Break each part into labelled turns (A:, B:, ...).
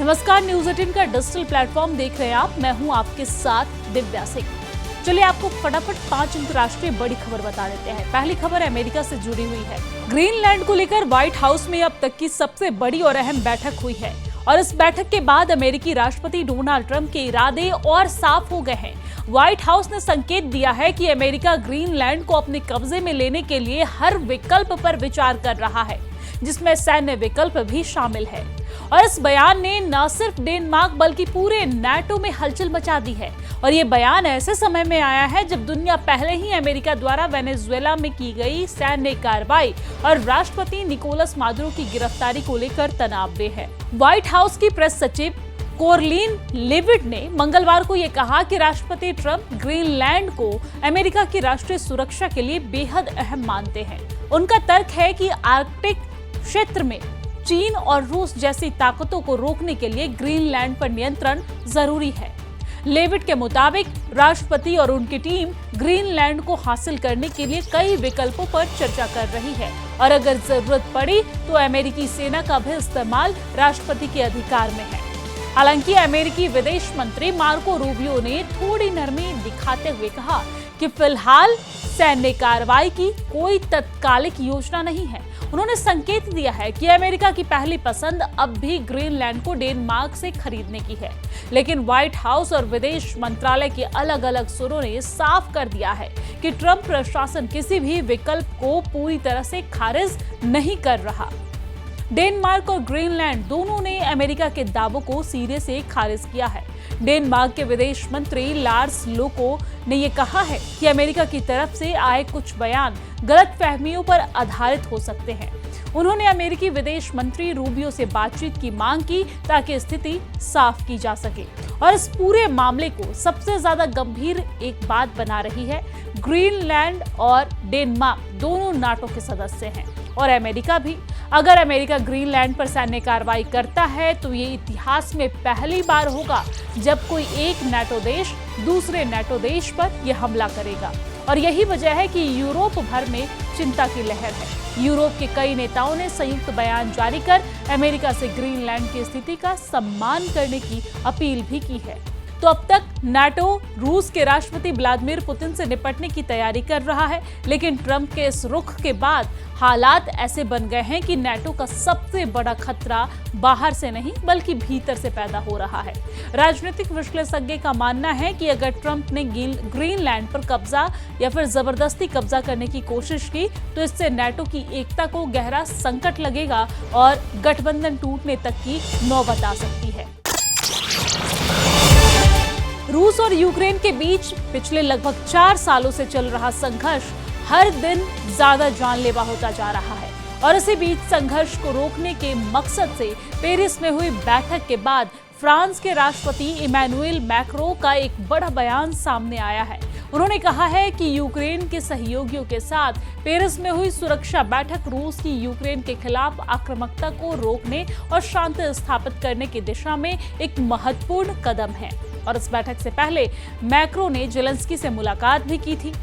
A: नमस्कार, न्यूज 18 का digital platform देख रहे हैं आप। मैं हूं आपके साथ दिव्या सिंह। चलिए आपको फटाफट 5 अंतर्राष्ट्रीय बड़ी खबर बता देते हैं। पहली खबर अमेरिका से जुड़ी हुई है। ग्रीनलैंड को लेकर व्हाइट हाउस में अब तक की सबसे बड़ी और अहम बैठक हुई है और इस बैठक के बाद अमेरिकी राष्ट्रपति डोनाल्ड ट्रंप के इरादे और साफ हो गए हैं। व्हाइट हाउस ने संकेत दिया है कि अमेरिका ग्रीनलैंड को अपने कब्जे में लेने के लिए हर विकल्प पर विचार कर रहा है, जिसमें सैन्य विकल्प भी शामिल है। और इस बयान ने न सिर्फ डेनमार्क बल्कि पूरे नाटो में हलचल मचा दी है। और ये बयान ऐसे समय में आया है जब दुनिया पहले ही अमेरिका द्वारा वेनेजुएला में की गई सैन्य कार्रवाई और राष्ट्रपति निकोलस मादुरो की गिरफ्तारी को लेकर तनाव में है। व्हाइट हाउस की प्रेस सचिव कोरलीन लेविट ने मंगलवार को यह कहा कि राष्ट्रपति ट्रंप ग्रीनलैंड को अमेरिका की राष्ट्रीय सुरक्षा के लिए बेहद अहम मानते हैं। उनका तर्क है कि आर्कटिक क्षेत्र में चीन और रूस जैसी ताकतों को रोकने के लिए ग्रीनलैंड पर नियंत्रण जरूरी है। लेविट के मुताबिक राष्ट्रपति और उनकी टीम ग्रीनलैंड को हासिल करने के लिए कई विकल्पों पर चर्चा कर रही है और अगर जरूरत पड़ी तो अमेरिकी सेना का भी इस्तेमाल राष्ट्रपति के अधिकार में है। हालांकि अमेरिकी विदेश मंत्री मार्को रूबियो ने थोड़ी नरमी दिखाते हुए कहा कि फिलहाल सैन्य कार्रवाई की कोई तत्कालिक योजना नहीं है। उन्होंने संकेत दिया है कि अमेरिका की पहली पसंद अब भी ग्रीनलैंड को डेनमार्क से खरीदने की है, लेकिन व्हाइट हाउस और विदेश मंत्रालय के अलग अलग सुरों ने साफ कर दिया है कि ट्रंप प्रशासन किसी भी विकल्प को पूरी तरह से खारिज नहीं कर रहा। डेनमार्क और ग्रीनलैंड दोनों ने अमेरिका के दावों को सिरे से खारिज किया है। डेनमार्क के विदेश मंत्री लार्स लोको ने यह कहा है कि अमेरिका की तरफ से आए कुछ बयान गलतफहमियों पर आधारित हो सकते हैं। उन्होंने अमेरिकी विदेश मंत्री रूबियो से बातचीत की मांग की ताकि स्थिति साफ की जा सके। और इस पूरे मामले को सबसे ज्यादा गंभीर एक बात बना रही है, ग्रीनलैंड और डेनमार्क दोनों नाटो के सदस्य हैं और अमेरिका भी। अगर अमेरिका ग्रीनलैंड पर सैन्य कार्रवाई करता है तो ये इतिहास में पहली बार होगा जब कोई एक नाटो देश दूसरे नाटो देश पर यह हमला करेगा। और यही वजह है कि यूरोप भर में चिंता की लहर है। यूरोप के कई नेताओं ने संयुक्त बयान जारी कर अमेरिका से ग्रीनलैंड की स्थिति का सम्मान करने की अपील भी की है। तो अब तक नाटो रूस के राष्ट्रपति व्लादिमीर पुतिन से निपटने की तैयारी कर रहा है, लेकिन ट्रंप के इस रुख के बाद हालात ऐसे बन गए हैं कि नाटो का सबसे बड़ा खतरा बाहर से नहीं बल्कि भीतर से पैदा हो रहा है। राजनीतिक विश्लेषज्ञ का मानना है कि अगर ट्रंप ने ग्रीनलैंड पर कब्जा या फिर जबरदस्ती कब्जा करने की कोशिश की तो इससे नाटो की एकता को गहरा संकट लगेगा और गठबंधन टूटने तक की नौबत आ सकती है। रूस और यूक्रेन के बीच पिछले लगभग 4 सालों से चल रहा संघर्ष हर दिन ज्यादा जानलेवा होता जा रहा है और इसी बीच संघर्ष को रोकने के मकसद से पेरिस में हुई बैठक के बाद फ्रांस के राष्ट्रपति इमैनुएल मैक्रों का एक बड़ा बयान सामने आया है। उन्होंने कहा है कि यूक्रेन के सहयोगियों के साथ पेरिस में हुई सुरक्षा बैठक रूस की यूक्रेन के खिलाफ आक्रामकता को रोकने और शांति स्थापित करने की दिशा में एक महत्वपूर्ण कदम है। और इस बैठक से पहले मैक्रों ने जेलेंस्की से मुलाकात भी की थी।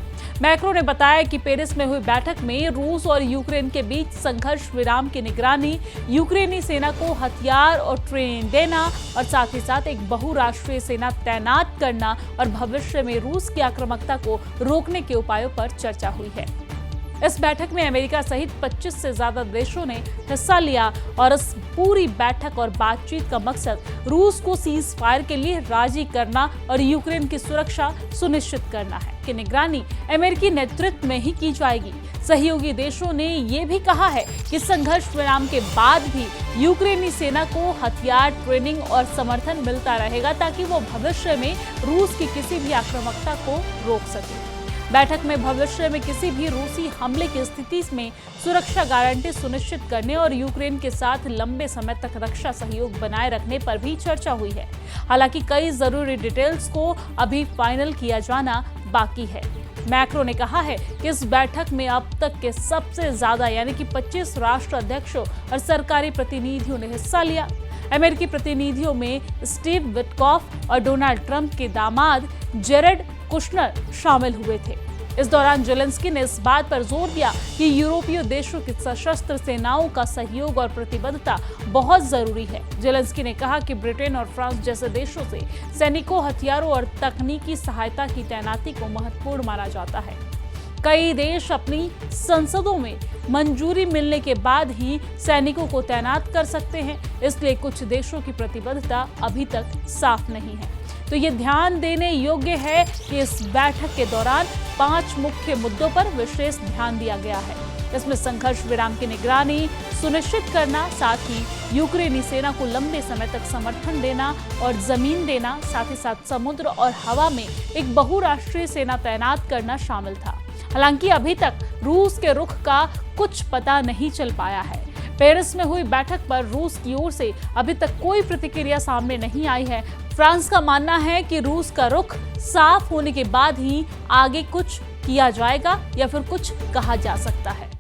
A: मैक्रों ने बताया कि पेरिस में हुई बैठक में रूस और यूक्रेन के बीच संघर्ष विराम की निगरानी, यूक्रेनी सेना को हथियार और ट्रेनिंग देना और साथ ही साथ एक बहुराष्ट्रीय सेना तैनात करना और भविष्य में रूस की आक्रामकता को रोकने के उपायों पर चर्चा हुई है। इस बैठक में अमेरिका सहित 25 से ज्यादा देशों ने हिस्सा लिया और इस पूरी बैठक और बातचीत का मकसद रूस को सीज फायर के लिए राजी करना और यूक्रेन की सुरक्षा सुनिश्चित करना है कि निगरानी अमेरिकी नेतृत्व में ही की जाएगी। सहयोगी देशों ने ये भी कहा है कि संघर्ष विराम के बाद भी यूक्रेनी सेना को हथियार, ट्रेनिंग और समर्थन मिलता रहेगा ताकि वो भविष्य में रूस की किसी भी आक्रामकता को रोक सके। बैठक में भविष्य में किसी भी रूसी हमले की स्थिति में सुरक्षा गारंटी सुनिश्चित करने और यूक्रेन के साथ लंबे समय तक रक्षा सहयोग बनाए रखने पर भी चर्चा हुई है। हालांकि कई जरूरी डिटेल्स को अभी फाइनल किया जाना बाकी है। मैक्रो ने कहा है कि इस बैठक में अब तक के सबसे ज्यादा यानी कि 25 राष्ट्र अध्यक्षों और सरकारी प्रतिनिधियों ने हिस्सा लिया। अमेरिकी प्रतिनिधियों में स्टीव विटकॉफ और डोनाल्ड ट्रंप के दामाद जेरेड कुशनर शामिल हुए थे। इस दौरान जेलेंस्की ने इस बात पर जोर दिया कि यूरोपीय देशों की सशस्त्र सेनाओं का सहयोग और प्रतिबद्धता बहुत जरूरी है। जेलेंस्की ने कहा कि ब्रिटेन और फ्रांस जैसे देशों से सैनिकों, हथियारों और तकनीकी सहायता की तैनाती को महत्वपूर्ण माना जाता है। कई देश अपनी संसदों में मंजूरी मिलने के बाद ही सैनिकों को तैनात कर सकते हैं, इसलिए कुछ देशों की प्रतिबद्धता अभी तक साफ नहीं है। तो ये ध्यान देने योग्य है कि इस बैठक के दौरान 5 मुख्य मुद्दों पर विशेष ध्यान दिया गया है। इसमें संघर्ष विराम की निगरानी सुनिश्चित करना, साथ ही यूक्रेनी सेना को लंबे समय तक समर्थन देना और जमीन देना, साथ ही साथ समुद्र और हवा में एक बहुराष्ट्रीय सेना तैनात करना शामिल था। हालांकि अभी तक रूस के रुख का कुछ पता नहीं चल पाया है। पेरिस में हुई बैठक पर रूस की ओर से अभी तक कोई प्रतिक्रिया सामने नहीं आई है। फ्रांस का मानना है कि रूस का रुख साफ होने के बाद ही आगे कुछ किया जाएगा या फिर कुछ कहा जा सकता है।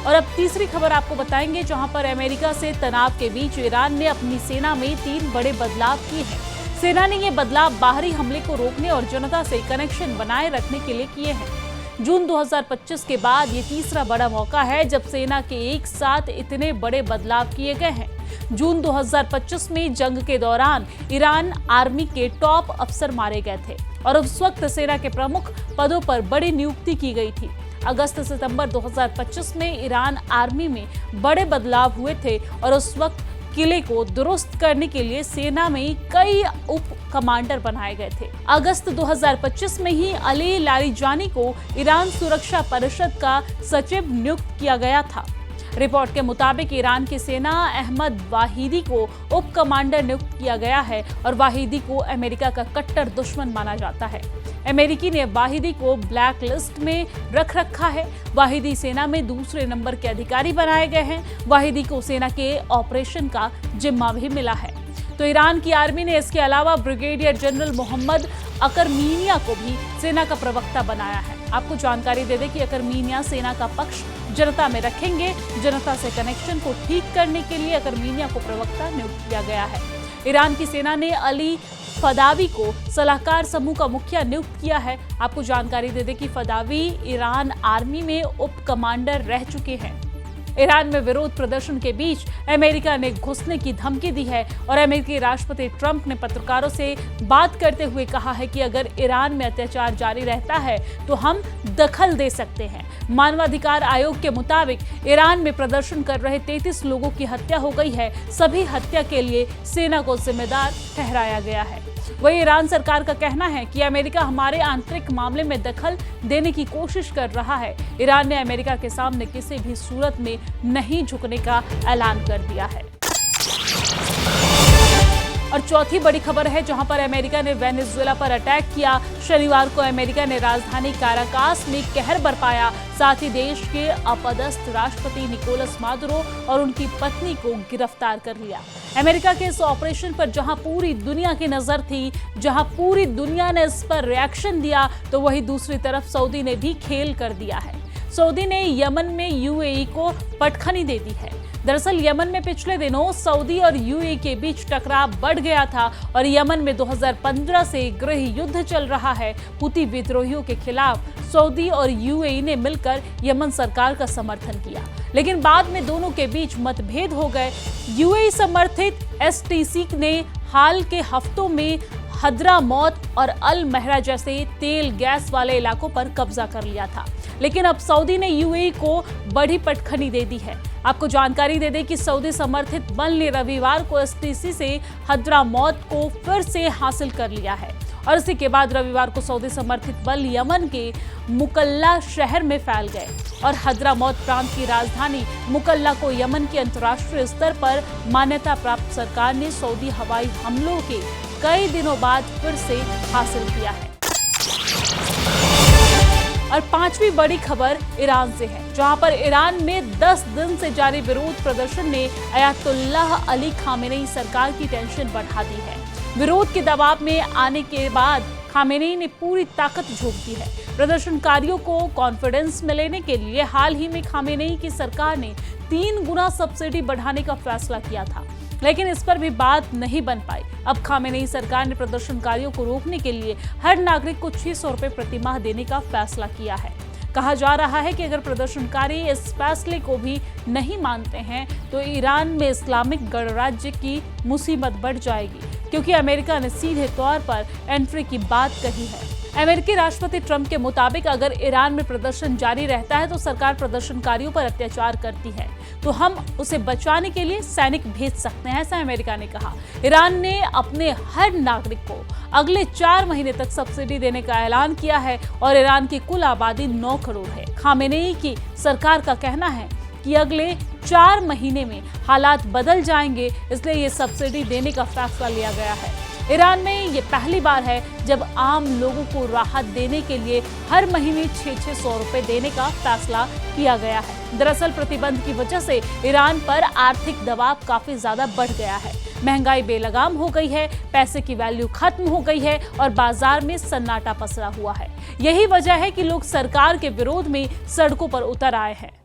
A: और अब तीसरी खबर आपको बताएंगे, जहां पर अमेरिका से तनाव के बीच ईरान ने अपनी सेना में 3 बड़े बदलाव किए हैं। सेना ने ये बदलाव बाहरी हमले को रोकने और जनता से कनेक्शन बनाए रखने के लिए किए हैं। जून 2025 के बाद ये तीसरा बड़ा मौका है जब सेना के एक साथ इतने बड़े बदलाव किए गए हैं। जून 2025 में जंग के दौरान ईरान आर्मी के टॉप अफसर मारे गए थे और उस वक्त सेना के प्रमुख पदों पर बड़ी नियुक्ति की गई थी। अगस्त-सितंबर 2025 में ईरान आर्मी में बड़े बदलाव हुए थे और उस वक्त किले को दुरुस्त करने के लिए सेना में कई उप कमांडर बनाए गए थे। अगस्त 2025 में ही अली लारीजानी को ईरान सुरक्षा परिषद का सचिव नियुक्त किया गया था। रिपोर्ट के मुताबिक ईरान की सेना अहमद वाहिदी को उप कमांडर नियुक्त किया गया है और वाहिदी को अमेरिका का कट्टर दुश्मन माना जाता है। अमेरिकी ने वाहिदी को ब्लैक लिस्ट में रख रखा है। वाहिदी सेना में दूसरे नंबर के अधिकारी बनाए गए हैं। वाहिदी को सेना के ऑपरेशन का जिम्मा भी मिला है। तो ईरान की आर्मी ने इसके अलावा ब्रिगेडियर जनरल मोहम्मद अकरमीनिया को भी सेना का प्रवक्ता बनाया है। आपको जानकारी दे दें कि अकरमीनिया सेना का पक्ष जनता में रखेंगे। जनता से कनेक्शन को ठीक करने के लिए अकरमीनिया को प्रवक्ता नियुक्त किया गया है। ईरान की सेना ने अली फदावी को सलाहकार समूह का मुखिया नियुक्त किया है। आपको जानकारी दे दें कि फदावी ईरान आर्मी में उप कमांडर रह चुके हैं। ईरान में विरोध प्रदर्शन के बीच अमेरिका ने घुसने की धमकी दी है और अमेरिकी राष्ट्रपति ट्रंप ने पत्रकारों से बात करते हुए कहा है कि अगर ईरान में अत्याचार जारी रहता है तो हम दखल दे सकते हैं। मानवाधिकार आयोग के मुताबिक ईरान में प्रदर्शन कर रहे 33 लोगों की हत्या हो गई है। सभी हत्या के लिए सेना को जिम्मेदार ठहराया गया है। वही ईरान सरकार का कहना है कि अमेरिका हमारे आंतरिक मामले में दखल देने की कोशिश कर रहा है। ईरान ने अमेरिका के सामने किसी भी सूरत में नहीं झुकने का ऐलान कर दिया है। और चौथी बड़ी खबर है, जहां पर अमेरिका ने वेनेजुएला पर अटैक किया। शनिवार को अमेरिका ने राजधानी काराकास में कहर बरपाया। साथ ही देश के अपदस्थ राष्ट्रपति निकोलस मादुरो और उनकी पत्नी को गिरफ्तार कर लिया। अमेरिका के इस ऑपरेशन पर जहां पूरी दुनिया की नजर थी, जहां पूरी दुनिया ने इस पर रिएक्शन दिया, तो वहीं दूसरी तरफ सऊदी ने भी खेल कर दिया है। सऊदी ने यमन में यूएई को पटखनी दे दी है। दरअसल यमन में पिछले दिनों सऊदी और यूएई के बीच टकराव बढ़ गया था और यमन में 2015 से गृह युद्ध चल रहा है। हुती विद्रोहियों के खिलाफ सऊदी और यूएई ने मिलकर यमन सरकार का समर्थन किया, लेकिन बाद में दोनों के बीच मतभेद हो गए। यूएई समर्थित एसटीसी ने हाल के हफ्तों में हद्रामौत और अल महरा जैसे तेल गैस वाले इलाकों पर कब्जा कर लिया था, लेकिन अब सऊदी ने यूएई को बड़ी पटखनी दे दी है। आपको जानकारी दे दें कि सऊदी समर्थित बल ने रविवार को एसटीसी से हद्रामौत को फिर से हासिल कर लिया है और इसी के बाद रविवार को सऊदी समर्थित बल यमन के मुकल्ला शहर में फैल गए और हद्रामौत प्रांत की राजधानी मुकल्ला को यमन की अंतर्राष्ट्रीय स्तर पर मान्यता प्राप्त सरकार ने सऊदी हवाई हमलों के कई दिनों बाद फिर से हासिल किया है। और पांचवी बड़ी खबर ईरान से है, जहां पर ईरान में 10 दिन से जारी विरोध प्रदर्शन ने अयातुल्लाह अली खामेनेई सरकार की टेंशन बढ़ा दी है। विरोध के दबाव में आने के बाद खामेनेई ने पूरी ताकत झोंक दी है। प्रदर्शनकारियों को कॉन्फिडेंस में लेने के लिए हाल ही में खामेनेई की सरकार ने 3 गुना सब्सिडी बढ़ाने का फैसला किया था। लेकिन इस पर भी बात नहीं बन पाई। अब खामेनेई सरकार ने प्रदर्शनकारियों को रोकने के लिए हर नागरिक को 600 रुपए प्रति माह देने का फैसला किया है। कहा जा रहा है कि अगर प्रदर्शनकारी इस फैसले को भी नहीं मानते हैं तो ईरान में इस्लामिक गणराज्य की मुसीबत बढ़ जाएगी, क्योंकि अमेरिका ने सीधे तौर पर एंट्री की बात कही है। अमेरिकी राष्ट्रपति ट्रंप के मुताबिक अगर ईरान में प्रदर्शन जारी रहता है तो सरकार प्रदर्शनकारियों पर अत्याचार करती है, तो हम उसे बचाने के लिए सैनिक भेज सकते हैं, ऐसा अमेरिका ने कहा। ईरान ने अपने हर नागरिक को अगले 4 महीने तक सब्सिडी देने का ऐलान किया है और ईरान की कुल आबादी 9 करोड़ है। खामेनेई की सरकार का कहना है कि अगले 4 महीने में हालात बदल जाएंगे, इसलिए ये सब्सिडी देने का फैसला लिया गया है। ईरान में ये पहली बार है जब आम लोगों को राहत देने के लिए हर महीने 600 रुपए देने का फैसला किया गया है। दरअसल प्रतिबंध की वजह से ईरान पर आर्थिक दबाव काफी ज्यादा बढ़ गया है। महंगाई बेलगाम हो गई है, पैसे की वैल्यू खत्म हो गई है और बाजार में सन्नाटा पसरा हुआ है। यही वजह है कि लोग सरकार के विरोध में सड़कों पर उतर आए हैं।